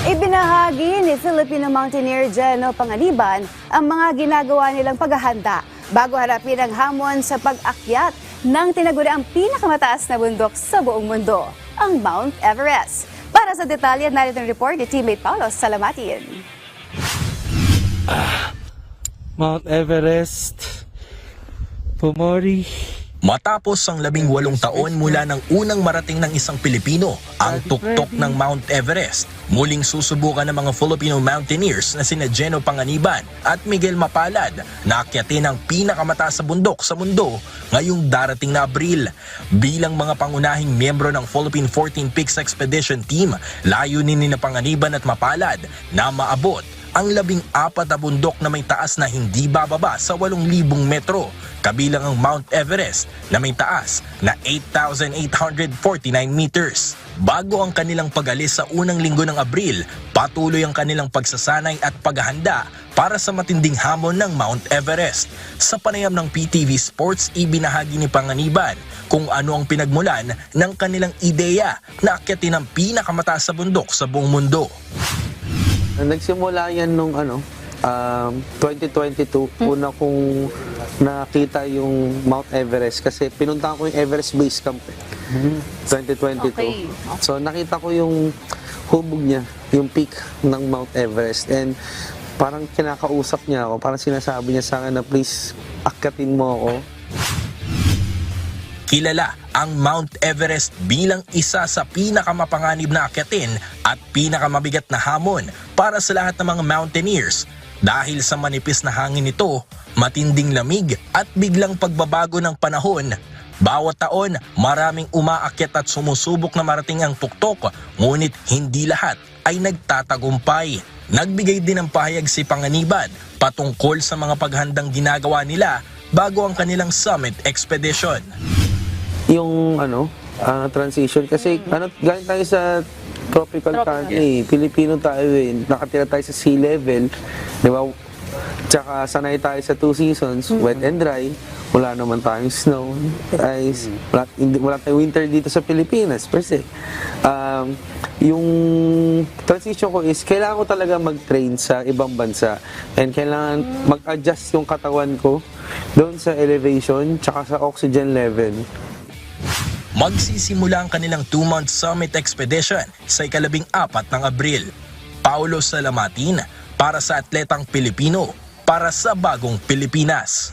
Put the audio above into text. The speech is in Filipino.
Ibinahagi ni Filipino mountaineer Geno Panganiban ang mga ginagawa nilang paghahanda bago harapin ang hamon sa pag-akyat ng tinaguriang pinakamataas na bundok sa buong mundo, ang Mount Everest. Para sa detalye, narito ang report ni teammate Paulo Salamatin. Mount Everest, Pumori. Matapos ang 18 taon mula ng unang marating ng isang Pilipino ang tuktok ng Mount Everest, muling susubukan ng mga Filipino mountaineers na sina Geno Panganiban at Miguel Mapalad na akyatin ang pinakamataas na bundok sa mundo ngayong darating na Abril. Bilang mga pangunahing miyembro ng Philippine 14 Peaks Expedition Team, layunin ni Panganiban at Mapalad na maabot ang 14 na bundok na may taas na hindi bababa sa 8,000 metro, kabilang ang Mount Everest na may taas na 8,849 meters. Bago ang kanilang pag-alis sa unang linggo ng Abril, patuloy ang kanilang pagsasanay at paghahanda para sa matinding hamon ng Mount Everest. Sa panayam ng PTV Sports, ibinahagi ni Panganiban kung ano ang pinagmulan ng kanilang ideya na akyatin ang pinakamataas na bundok sa buong mundo. Nagsimula yan nung 2022, una kong nakita yung Mount Everest kasi pinuntahan ko yung Everest Base Camp 2022. Okay. So nakita ko yung hubog niya, yung peak ng Mount Everest, and parang kinakausap niya ako, parang sinasabi niya sa akin na please akyatin mo ako. Kilala ang Mount Everest bilang isa sa pinakamapanganib na akyatin at pinakamabigat na hamon para sa lahat ng mga mountaineers dahil sa manipis na hangin nito, matinding lamig at biglang pagbabago ng panahon. Bawat taon, maraming umaakyat at sumusubok na marating ang tuktok, ngunit hindi lahat ay nagtatagumpay. Nagbigay din ng pahayag si Panganiban patungkol sa mga paghandang ginagawa nila bago ang kanilang summit expedition. Yung transition kasi galing tayo sa tropical country, Pilipino tayo nakatira tayo sa sea level, di ba? Tsaka sanay tayo sa 2 seasons, wet and dry, wala naman tayong snow, ice, wala tayong winter dito sa Pilipinas per se. Yung transition ko is kailangan ko talaga mag-train sa ibang bansa and kailangan mag-adjust yung katawan ko doon sa elevation tsaka sa oxygen level. Magsisimula ang kanilang 2-month summit expedition sa ika-14 ng Abril. Paulo Salamatin para sa Atletang Pilipino, para sa Bagong Pilipinas.